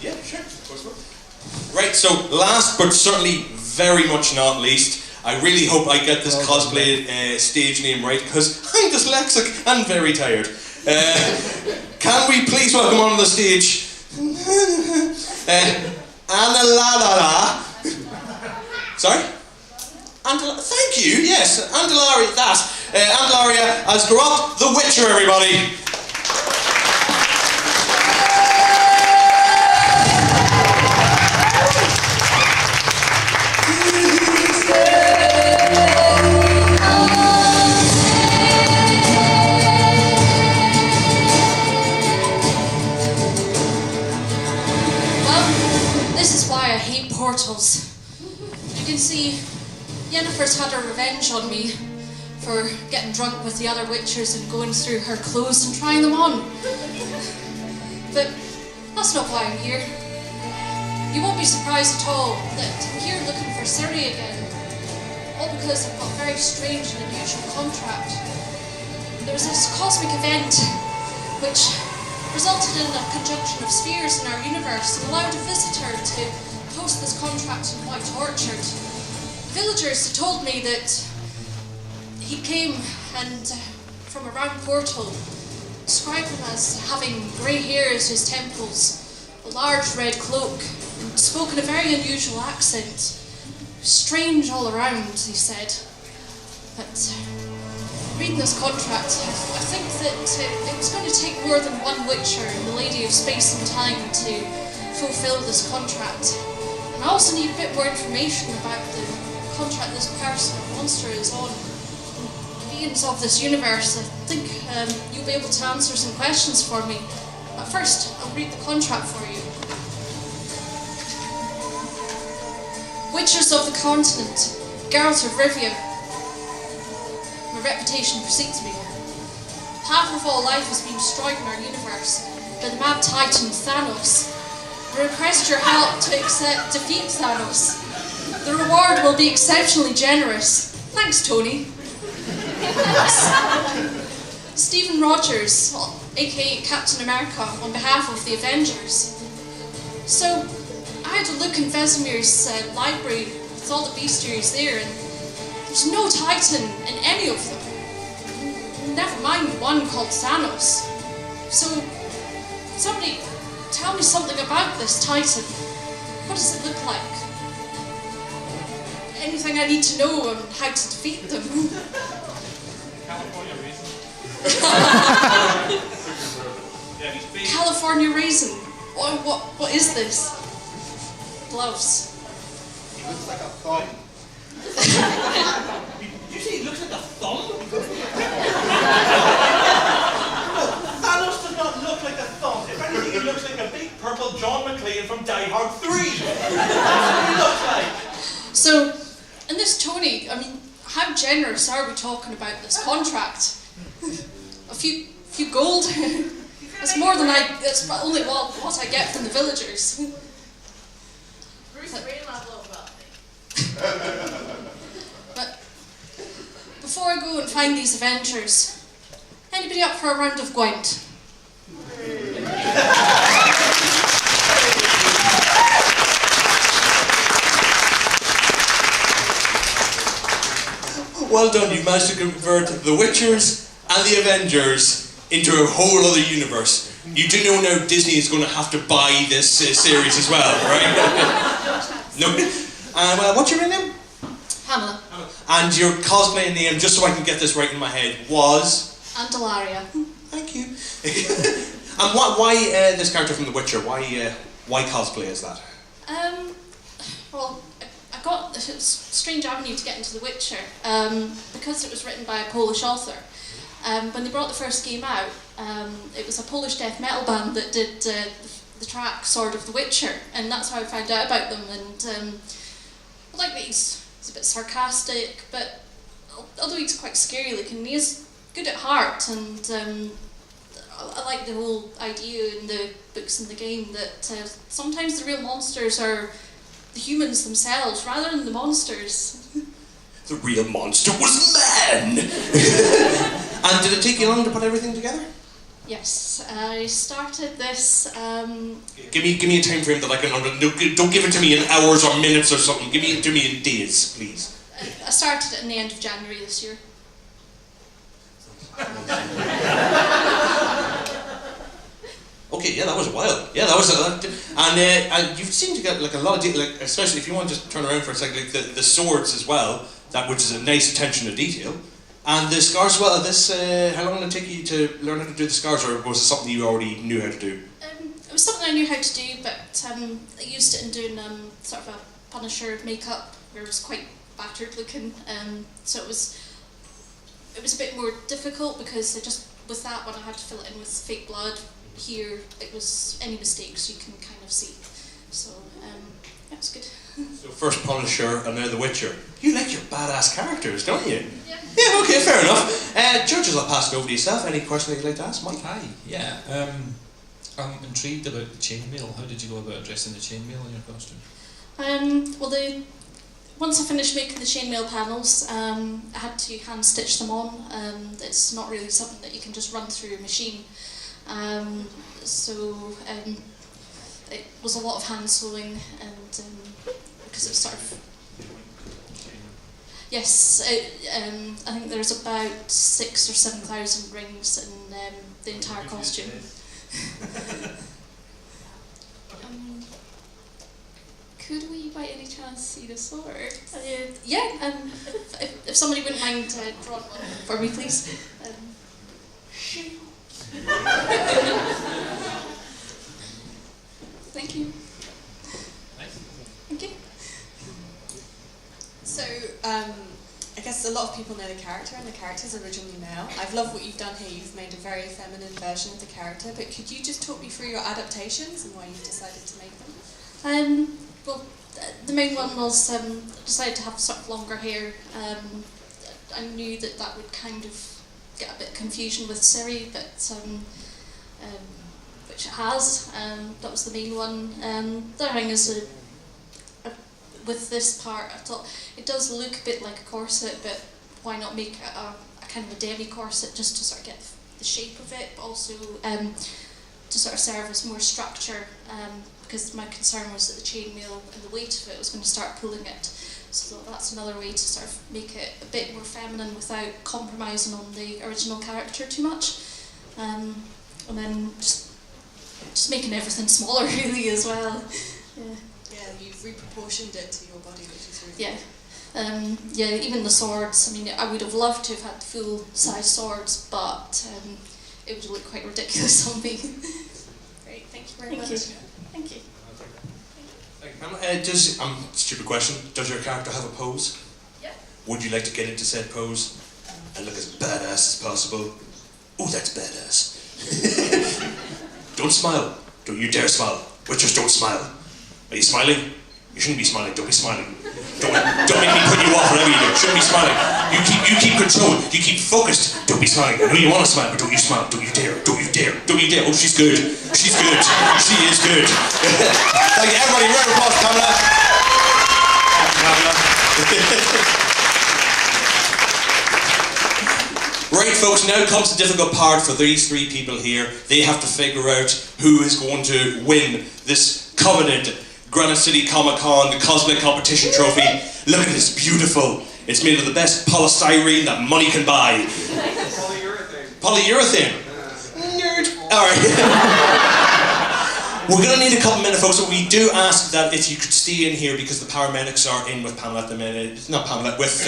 Yeah, sure, of course. Right, so last but certainly very much not least, I really hope I get this cosplay stage name right, because I'm dyslexic and very tired. Can we please welcome on the stage Anna. Sorry? Thank you, yes, Andalaria, Andalaria as Geralt the Witcher, everybody. Portals. You can see Yennefer's had her revenge on me for getting drunk with the other witchers and going through her clothes and trying them on. But that's not why I'm here. You won't be surprised at all that I'm here looking for Siri again. All because I've got a very strange and unusual contract. There was this cosmic event which resulted in a conjunction of spheres in our universe and allowed a visitor to post this contract in White Orchard. Villagers had told me that he came and from a round portal, described him as having grey hair at his temples, a large red cloak, and spoke in a very unusual accent. Strange all around, he said. But reading this contract, I think that it was going to take more than one Witcher and the Lady of Space and Time to fulfill this contract. And I also need a bit more information about the contract this person or monster is on. Beings of this universe, I think you'll be able to answer some questions for me. But first, I'll read the contract for you. Witchers of the continent, girls of Rivia. My reputation precedes me. Half of all life has been destroyed in our universe by the mad titan Thanos. We request your help to defeat Thanos. The reward will be exceptionally generous. Thanks, Tony. Stephen Rogers, aka Captain America, on behalf of the Avengers. So, I had a look in Vesemir's library with all the bestiaries there, and there's no Titan in any of them. Never mind one called Thanos. So, somebody tell me something about this Titan. What does it look like? Anything I need to know on how to defeat them? California Raisin. California Raisin. What is this? Gloves. He looks like a thumb. Did you say he looks like a thumb? No, Thanos does not look like a thumb. If anything, he looks like a big purple John McClane from Die Hard 3. That's what he looks like. So, and this Tony, I mean, how generous are we talking about this contract? A few gold? That's more than that's only what I get from the villagers. But before I go and find these Avengers, anybody up for a round of Gwent? Well done, you've managed to convert the Witchers and the Avengers into a whole other universe. You do know now Disney is going to have to buy this series as well, right? No. What's your real name? Pamela. And your cosplay name, just so I can get this right in my head, was? Andalaria. Thank you. And why this character from The Witcher? Why cosplay is that? Well, I got a strange avenue to get into The Witcher because it was written by a Polish author. When they brought the first game out, it was a Polish death metal band that did the track Sword of the Witcher, and that's how I found out about them. And I like that he's a bit sarcastic, but although he's quite scary looking, he is good at heart, and I like the whole idea in the books and the game that sometimes the real monsters are the humans themselves rather than the monsters. The real monster was man! And did it take you long to put everything together? Yes, I started this. Give me a time frame that I can don't give it to me in hours or minutes or something. Give it to me in days, please. I started it in the end of January this year. Okay, yeah, that was wild. Yeah, that was and you seem to get like a lot of especially if you want to just turn around for a second, like the swords as well. That which is a nice attention to detail. And the scars, well, how long did it take you to learn how to do the scars, or was it something you already knew how to do? It was something I knew how to do, but I used it in doing sort of a Punisher makeup, where it was quite battered looking, so it was a bit more difficult because with that one I had to fill it in with fake blood. Here it was any mistakes you can kind of see, so yeah, it's good. So first Punisher and now The Witcher. You like your badass characters, don't you? Yeah. Yeah, okay, fair enough. Judges, I'll pass it over to yourself. Any questions you'd like to ask, Mike? Hi, yeah. I'm intrigued about the chainmail. How did you go about addressing the chainmail in your costume? Well, once I finished making the chainmail panels, I had to hand stitch them on. It's not really something that you can just run through a machine. It was a lot of hand sewing, and because it's sort of... Yes, I think there's about 6,000 or 7,000 rings in the entire costume. Could we by any chance see the sword? Yeah, if somebody wouldn't mind drawing one for me, please. Thank you. Thank you. So, I guess a lot of people know the character, and the character's originally male. I've loved what you've done here. You've made a very feminine version of the character, but could you just talk me through your adaptations and why you've decided to make them? Well, the main one was decided to have sort of longer hair. I knew that would kind of get a bit of confusion with Siri, but which it has. That was the main one. The other thing is with this part, I thought it does look a bit like a corset, but why not make it a kind of a demi-corset just to sort of get the shape of it, but also to sort of serve as more structure, because my concern was that the chainmail and the weight of it was going to start pulling it. So that's another way to sort of make it a bit more feminine without compromising on the original character too much. And then just making everything smaller really as well. Yeah, you've reproportioned it to your body, which is really cool. Yeah, even the swords. I mean, I would have loved to have had full-size swords, but it would look quite ridiculous on me. Great, thank you very much. Thank you. Stupid question. Does your character have a pose? Yeah. Would you like to get into said pose and look as badass as possible? Oh, that's badass. Don't smile. Don't you dare smile. Witchers, don't smile. Are you smiling? You shouldn't be smiling. Don't be smiling. Don't make me put you off whatever you do. Shouldn't be smiling. You keep control. You keep focused. Don't be smiling. I know you want to smile, but don't you smile. Don't you dare. Don't you dare. Don't you dare. Oh, she's good. She's good. She is good. Thank you, everybody. Round of applause, Pamela. Right, folks. Now comes the difficult part for these three people here. They have to figure out who is going to win this coveted Granite City Comic Con, the Cosplay Competition trophy. Look at this, beautiful. It's made of the best polystyrene that money can buy. Polyurethane. Polyurethane? Nerd. Alright. We're going to need a couple minutes, folks, so we do ask that if you could stay in here because the paramedics are in with Pamela at the minute. Not Pamela, with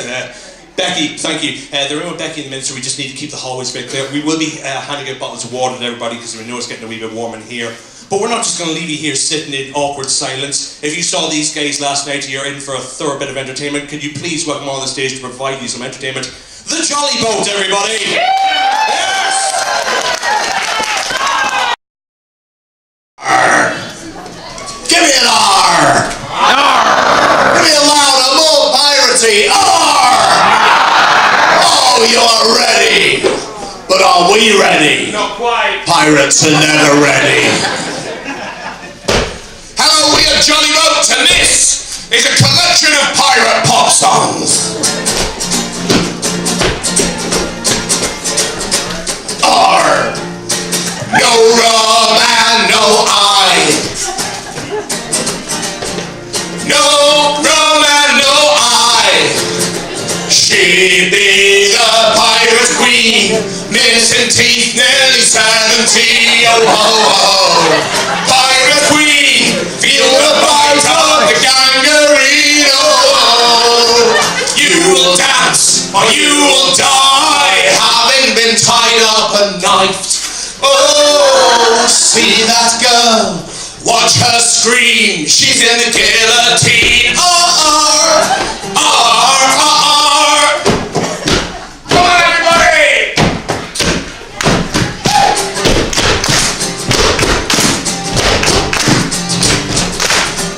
Becky, thank you. They're in with Becky in a minute, so we just need to keep the hallways very clear. We will be handing out bottles of water to everybody because we know it's getting a wee bit warm in here. But we're not just going to leave you here sitting in awkward silence. If you saw these guys last night, you're in for a thorough bit of entertainment. Could you please welcome on the stage to provide you some entertainment? The Jolly Boat, everybody! Yes! Arr. Give me an R! Arr. Give me a louder, more piratey! Oh, you're ready! But are we ready? Not quite. Pirates are never ready. Hello, we are Jolly Boat, and this is a collection of pirate pop songs. R. No rum and no I. No rum and no I. She be the pirate queen, missing teeth, nearly 70. Oh ho ho. Pirate queen, feel the bite of the gangrene. Oh, you will dance or you will die, having been tied up and knifed. Oh, see that girl, watch her scream, she's in the guillotine. Come on, everybody!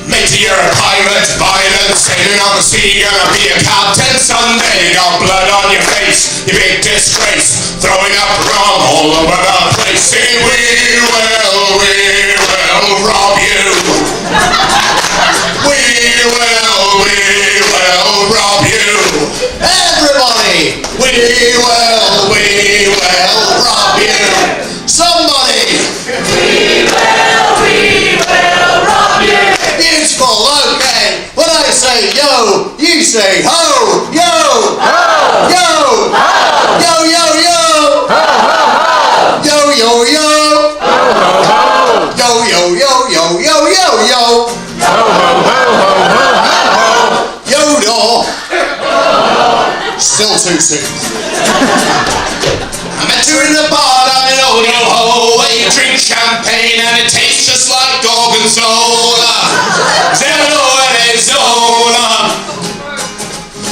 Matey, you're a pirate, violent, sailing on the sea, gonna be a captain someday. Got blood on your face, you big disgrace, throwing up rum all over the place. Sing, we will say ho, yo, ho, yo, ho, yo, yo, yo, ho, ho, yo, yo, yo, ho, ho, yo, yo, yo, yo, yo, yo, yo, ho, ho, ho, ho, ho, Yodel. Still too soon. I met her in the bar down in Old Ho, where you drink champagne and it tastes just like Gorgonzola. Zero Arizona.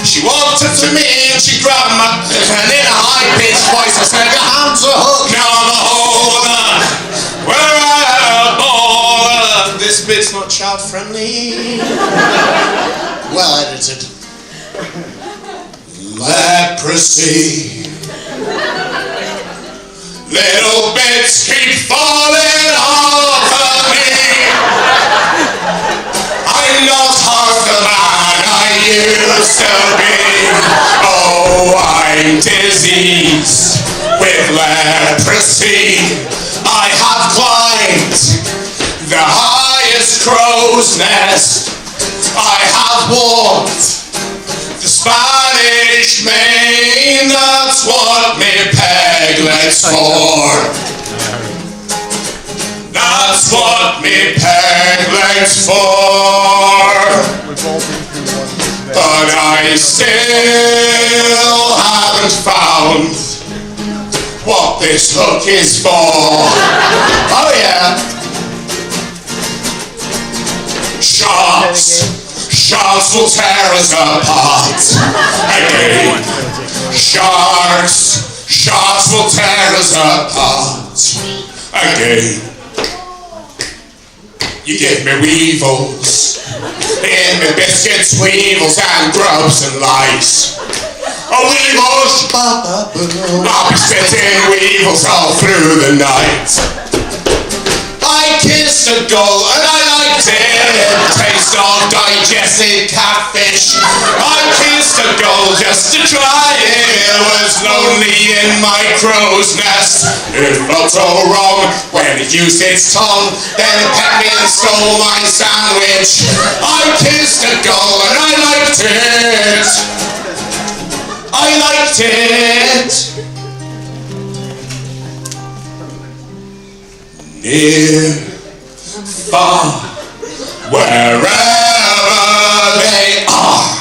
She walked up to me and she grabbed my and in a high-pitched voice I said, your hands are hooked now I'm a holer. Where I a baller. This bit's not child-friendly. Well edited. Leprosy. Little bits keep falling off of me. I'm not half the man I used to be. Oh, I'm diseased with leprosy. I have climbed the highest crow's nest. I have walked the Spanish Main, that's what me peg legs for. That's what me peg legs for. But I still haven't found what this hook is for. Oh yeah. Sharks will tear us apart again. Sharks will tear us apart again. You give me weevils in me biscuits, weevils and grubs and lice. Oh, weevils, I'll be spitting weevils all through the night. I kissed a gull and I liked it. Taste of digested catfish. I kissed a gull just to try it. It was lonely in my crow's nest. It felt so wrong when it used its tongue. Then it pecked me and stole my sandwich. I kissed a gull and I liked it. I liked it. Near, far, wherever they are,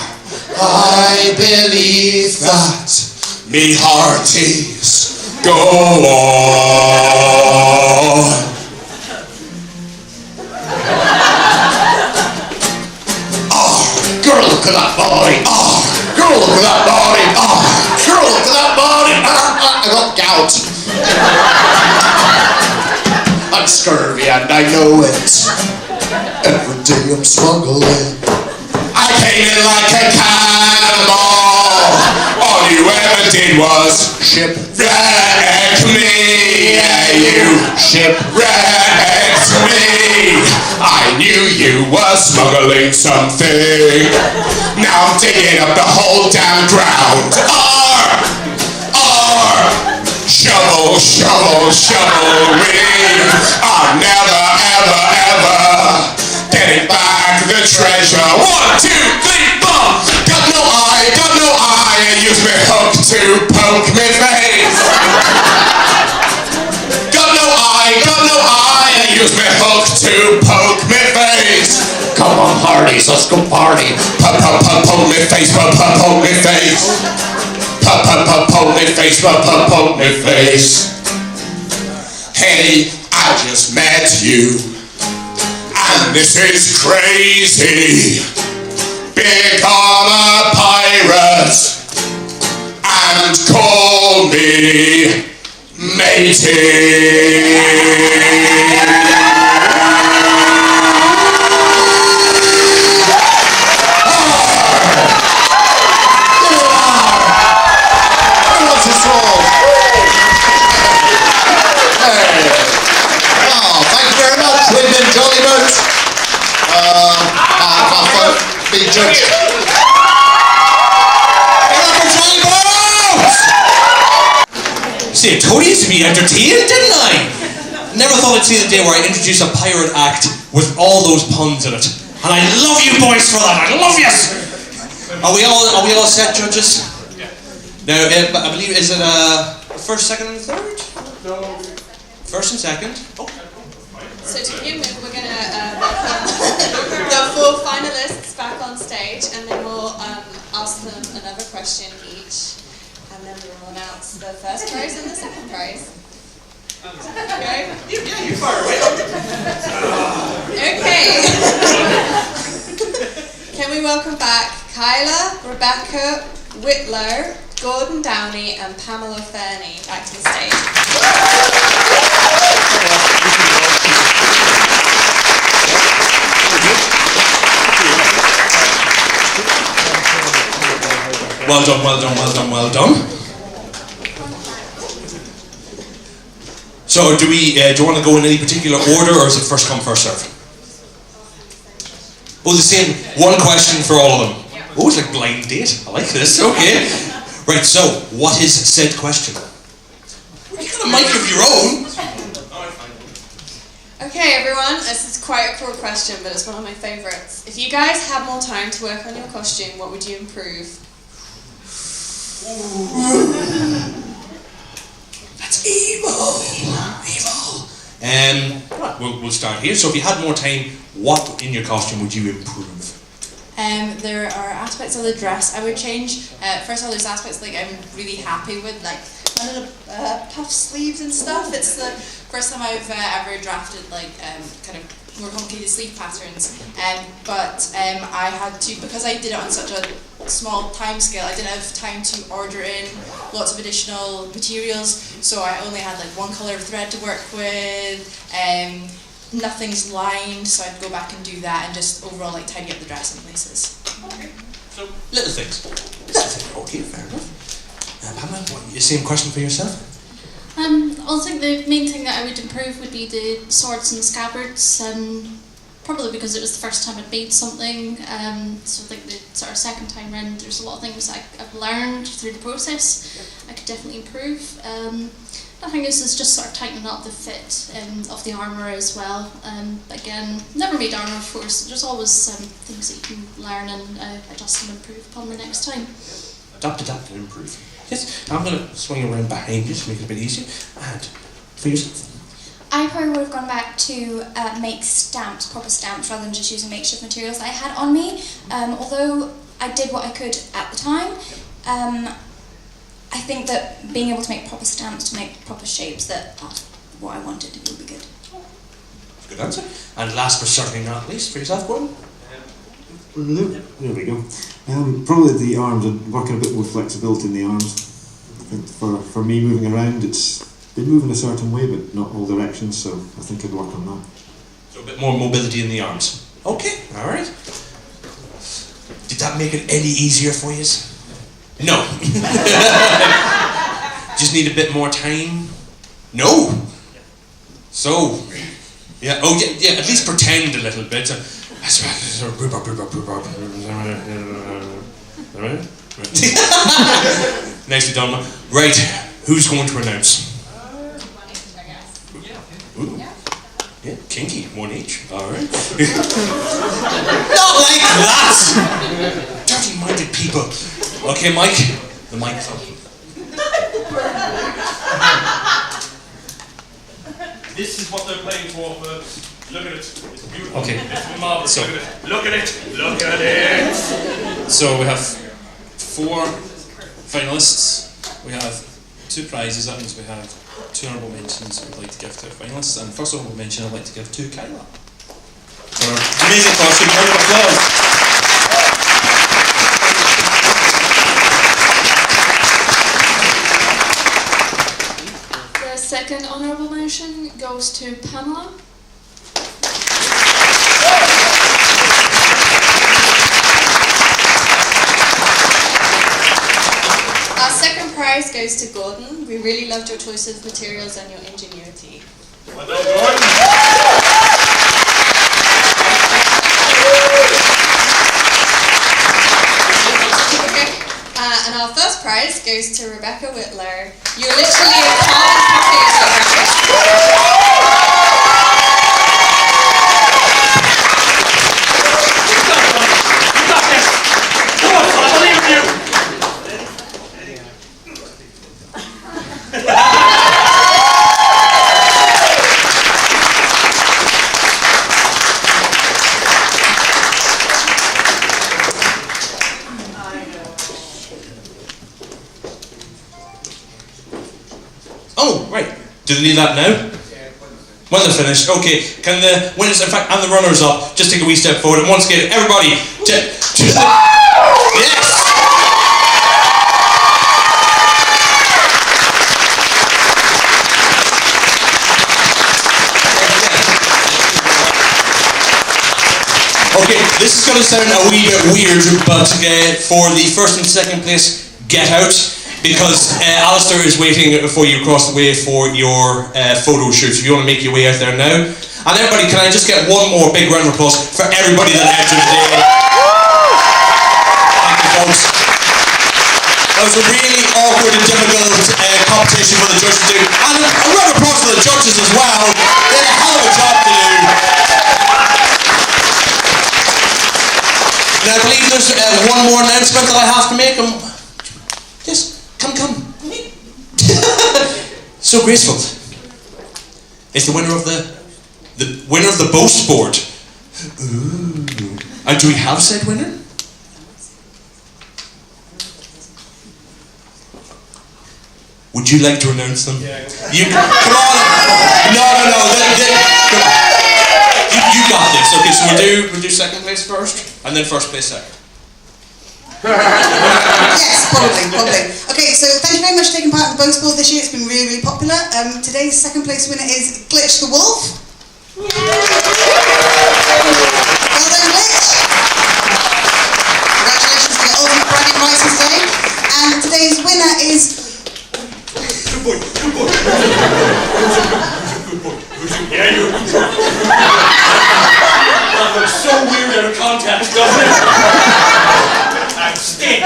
I believe that me hearties go on. Oh, girl, look at that body. Oh, girl, look at that body. Oh, girl, look at that body. I got gout. I'm scurvy and I know it. Every day I'm struggling. I came in like a cannonball. All you ever did was shipwreck me. Yeah, you shipwrecked me. I knew you were smuggling something. Now I'm digging up the whole damn ground. Shovel, shovel, shovel me. I'm never, ever, ever getting back the treasure. 1, 2, 3, 4. Got no eye, and use me hook to poke me face. Got no eye, and use me hook to poke me face. Come on, hearties, let's go party. Poke me face, poke me face. Poke me face, poke me face. Hey, I just met you, and this is crazy. Become a pirate and call me matey. See, I told you to be entertained, didn't I? Never thought I'd see the day where I introduce a pirate act with all those puns in it. And I love you boys for that, I love you! Are we all set, judges? Yeah. Now, I believe, is it first, second, and third? No. First and second. Oh. So to begin with, we're going to welcome the 4 finalists back on stage, and then we'll ask them another question each, and then we'll announce the first prize and the second prize. Okay? Yeah, you fire away. Okay. Can we welcome back Kyla, Rebecca, Whitlow, Gordon Downey, and Pamela Fernie back to the stage. Well done, well done, well done, well done. So do you want to go in any particular order, or is it first come, first serve? Oh, the same, one question for all of them. Oh, it's like blind date. I like this, okay. Right, so, what is said question? You got a mic of your own. Okay, everyone, this is quite a cruel question, but it's one of my favourites. If you guys had more time to work on your costume, what would you improve? That's evil. Evil. We'll start here. So if you had more time, what in your costume would you improve? There are aspects of the dress I would change. First of all, there's aspects like I'm really happy with, like my little puff sleeves and stuff. It's the first time I've ever drafted like kind of more complicated sleeve patterns. But I had to, because I did it on such a small time scale, I didn't have time to order in lots of additional materials, so I only had like one colour of thread to work with. Nothing's lined, so I'd go back and do that and just overall like tidy up the dress in places. Okay. So little things. Okay, fair enough. Pamela, the same question for yourself? I think the main thing that I would improve would be the swords and scabbards, probably because it was the first time I'd made something, so I think the sort of second time round there's a lot of things I've learned through the process I could definitely improve. I think this is just sort of tightening up the fit of the armour as well. Again, never made armour before, so there's always things that you can learn and adjust and improve upon the next time. Adapt, and improve. Yes, I'm going to swing around behind you to make it a bit easier. And for yourself? I probably would have gone back to make stamps, proper stamps, rather than just using makeshift materials that I had on me. Although I did what I could at the time, I think that being able to make proper stamps, to make proper shapes that are what I wanted to be would be good. Good answer. And last but certainly not least, for yourself, Gordon? There we go. Probably the arms, I'd work on a bit more flexibility in the arms. I think for me moving around, it's been moving a certain way, but not all directions, so I think I'd work on that. So a bit more mobility in the arms. Okay, alright. Did that make it any easier for you? No. Just need a bit more time? No. So, yeah, oh yeah, at least pretend a little bit. Nicely done. Right, who's going to announce? Ooh. Yeah, kinky, one each. Alright. Not like that! Dirty-minded people. Okay, Mike, the mic's up. This is what they're playing for, folks. Look at it. It's beautiful. Okay. It's marvelous. So, look at it. Look at it. So we have 4 finalists. We have 2 prizes. That means we have 2 honourable mentions we'd like to give to our finalists. And first honourable mention I'd like to give to Kyla. For her amazing costume. Round of applause. The second honourable mention goes to Pamela. Our second prize goes to Gordon. We really loved your choice of materials and your ingenuity. Well done, Gordon. And our first prize goes to Rebecca Whitlow. You're literally a carbon copy of your Do they need that now? When they're finished, okay. Can the winners, in fact, and the runners up, just take a wee step forward, and once again, everybody, to the... Yes! Okay, this is going to sound a wee bit weird, but for the first and second place, get out. Because Alistair is waiting for you across the way for your photo shoot. If you want to make your way out there now. And everybody, can I just get one more big round of applause for everybody that entered today? Thank you, folks. That was a really awkward and difficult competition for the judges to do. And a round of applause for the judges as well. They had a hell of a job to do. And I believe there's one more announcement that I have to make. Yes. Come. So graceful. It's the winner of the winner of the boast board. Ooh. And do we have said winner? Would you like to announce them? Yeah. You come on. No. You got this. Okay, so we'll do second place first, and then first place second. Yes, probably. Okay, so thank you very much for taking part in the boast board this year. It's been really, really popular. Today's second place winner is Glitch the Wolf. Well done, Glitch. Congratulations to your ultimate bragging rights today. And today's winner is... Good boy. Yeah, you're a good boy. That looks so weird out of context, doesn't it? Stick.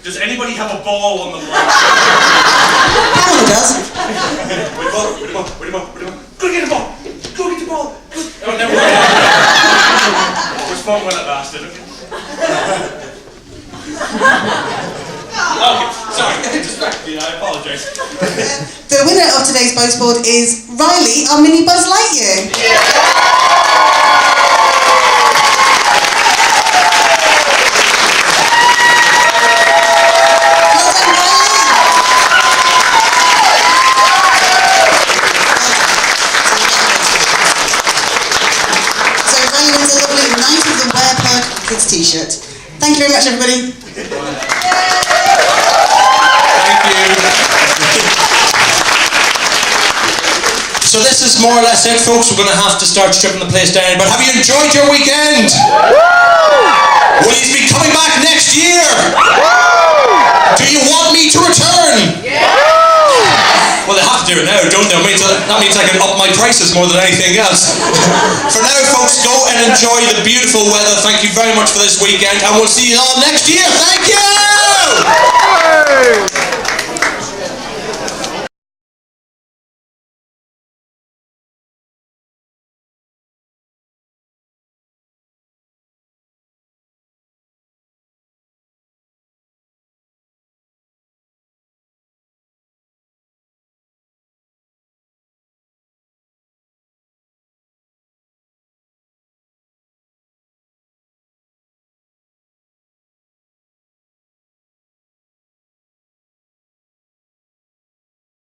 Does anybody have a ball on the line? Pamela does. Where the ball? Go get the ball. Oh, never mind. We're smart when it lasted. Okay, sorry. Distracted me. I apologise. The winner of today's boast board is Riley, our mini Buzz Lightyear. T-shirt. Thank you very much, everybody. Thank you. So this is more or less it, folks. We're going to have to start stripping the place down. But have you enjoyed your weekend? Will you be coming back next year? Do you want me to return? Well, they have to do it now, don't they? That means I can up my prices more than anything else. For now, folks, go and enjoy the beautiful weather. Thank you very much for this weekend, and we'll see you all next year. Thank you!